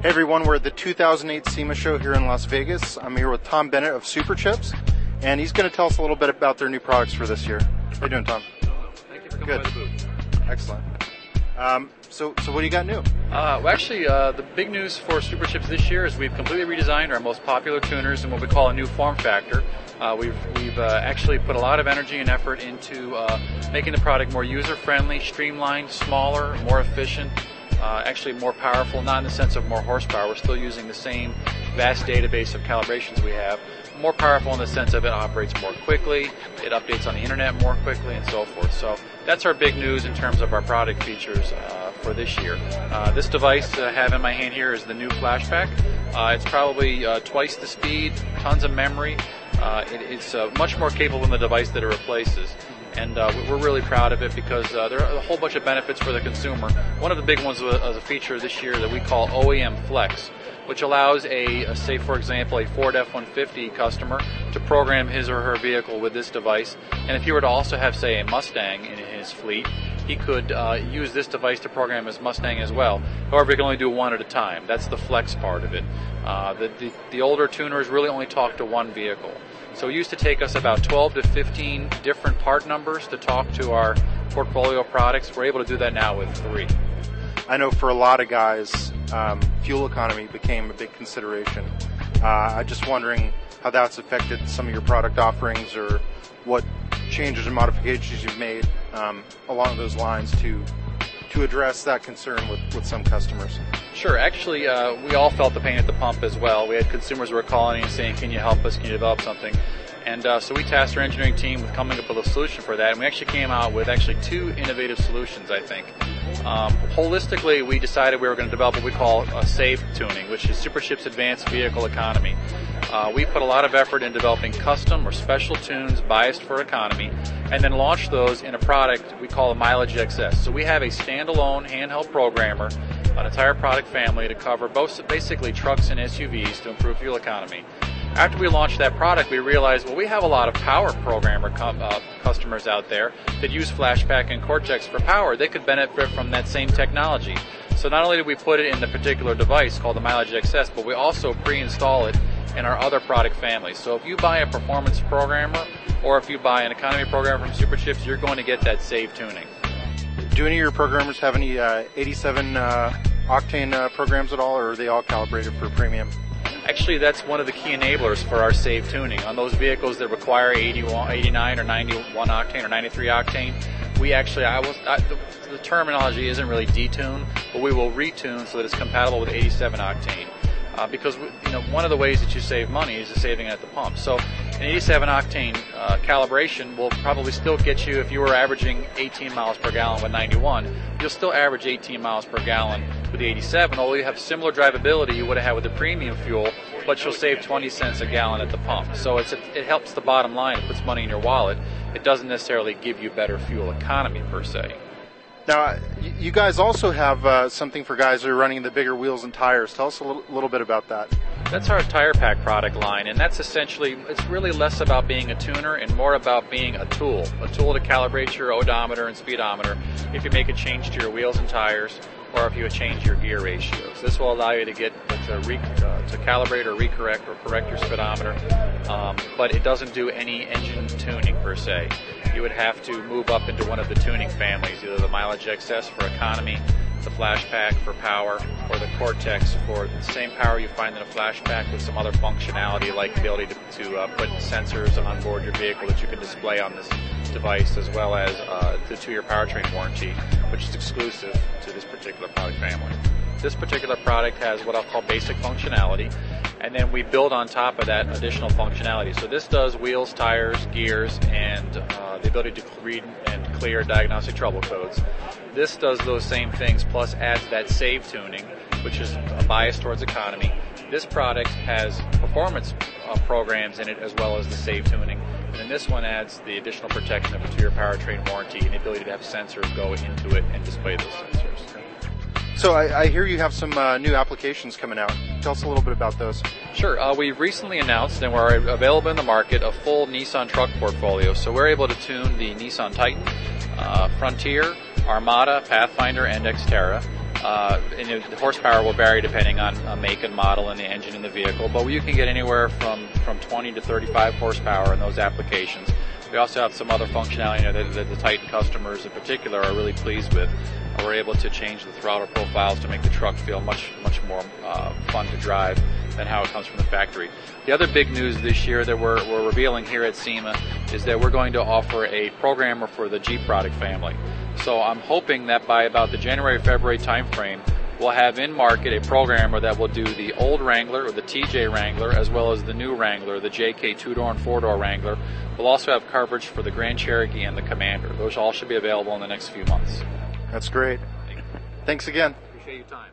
Hey everyone, we're at the 2008 SEMA show here in Las Vegas. I'm here with Tom Bennett of Superchips, and he's going to tell us a little bit about their new products for this year. How you doing, Tom? Thank you for coming by the booth. Excellent. So what do you got new? The big news for Superchips this year is we've completely redesigned our most popular tuners in what we call a new form factor. We've actually put a lot of energy and effort into making the product more user-friendly, streamlined, smaller, more efficient, actually more powerful, not in the sense of more horsepower. We're still using the same vast database of calibrations we have. More powerful in the sense of it operates more quickly, it updates on the internet more quickly, and so forth. So that's our big news in terms of our product features for this year. This device I have in my hand here is the new FlashPak. It's probably twice the speed, tons of memory. It's much more capable than the device that it replaces. And we're really proud of it because there are a whole bunch of benefits for the consumer. One of the big ones was a feature this year that we call OEM Flex, which allows say for example, a Ford F-150 customer to program his or her vehicle with this device. And if he were to also have, say, a Mustang in his fleet, he could use this device to program his Mustang as well. However, he can only do one at a time. That's the flex part of it. The older tuners really only talk to one vehicle. So it used to take us about 12 to 15 different part numbers to talk to our portfolio of products. We're able to do that now with 3. I know for a lot of guys, fuel economy became a big consideration. I'm just wondering how that's affected some of your product offerings or what changes and modifications you've made along those lines to address that concern with some customers. Sure. Actually, we all felt the pain at the pump as well. We had consumers who were calling and saying, can you help us, can you develop something? And so we tasked our engineering team with coming up with a solution for that, and we actually came out with 2 innovative solutions, I think. Holistically, we decided we were going to develop what we call a SAVE tuning, which is Superchips Advanced Vehicle Economy. We put a lot of effort in developing custom or special tunes biased for economy, and then launched those in a product we call a Mileage XS. So we have a standalone handheld programmer, an entire product family to cover both basically trucks and SUVs to improve fuel economy. After we launched that product, we realized, well, we have a lot of power programmer customers out there that use FlashPak and Cortex for power. They could benefit from that same technology. So not only did we put it in the particular device called the Mileage XS, but we also pre-install it in our other product families. So if you buy a performance programmer or if you buy an economy programmer from Superchips, you're going to get that SAVE tuning. Do any of your programmers have any 87 octane programs at all, or are they all calibrated for premium? Actually, that's one of the key enablers for our SAVE tuning. On those vehicles that require 89 or 91 octane or 93 octane, we actually, the terminology isn't really detune, but we will retune so that it's compatible with 87 octane. Because one of the ways that you save money is saving at the pump. So an 87 octane calibration will probably still get you, if you were averaging 18 miles per gallon with 91, you'll still average 18 miles per gallon with the 87, although you have similar drivability you would have had with the premium fuel, but you'll save 20 cents a gallon at the pump. So it helps the bottom line, it puts money in your wallet. It doesn't necessarily give you better fuel economy per se. Now, you guys also have something for guys that are running the bigger wheels and tires. Tell us a little bit about that. That's our TirePak product line, and that's essentially, it's really less about being a tuner and more about being a tool to calibrate your odometer and speedometer if you make a change to your wheels and tires or if you change your gear ratios. This will allow you to get to calibrate or recorrect or correct your speedometer, but it doesn't do any engine tuning per se. You would have to move up into one of the tuning families, either the Mileage XS for economy, the FlashPak for power, or the Cortex for the same power you find in a FlashPak with some other functionality like the ability to put sensors on board your vehicle that you can display on this device, as well as the 2-year powertrain warranty, which is exclusive to this particular product family. This particular product has what I'll call basic functionality, and then we build on top of that additional functionality. So this does wheels, tires, gears, and the ability to read and clear diagnostic trouble codes. This does those same things, plus adds that SAVE tuning, which is a bias towards economy. This product has performance programs in it as well as the SAVE tuning. And then this one adds the additional protection of a 2-year powertrain warranty and the ability to have sensors go into it and display those sensors. So I hear you have some new applications coming out. Tell us a little bit about those. Sure. We've recently announced, and we're available in the market, a full Nissan truck portfolio. So we're able to tune the Nissan Titan, Frontier, Armada, Pathfinder, and Xterra. And the horsepower will vary depending on make and model and the engine in the vehicle, but you can get anywhere from 20 to 35 horsepower in those applications. We also have some other functionality that the Titan customers in particular are really pleased with. We're able to change the throttle profiles to make the truck feel much more fun to drive than how it comes from the factory. The other big news this year that we're revealing here at SEMA is that we're going to offer a programmer for the Jeep product family. So I'm hoping that by about the January-February timeframe, we'll have in market a programmer that will do the old Wrangler or the TJ Wrangler as well as the new Wrangler, the JK 2-door and 4-door Wrangler. We'll also have coverage for the Grand Cherokee and the Commander. Those all should be available in the next few months. That's great. Thanks again. Appreciate your time.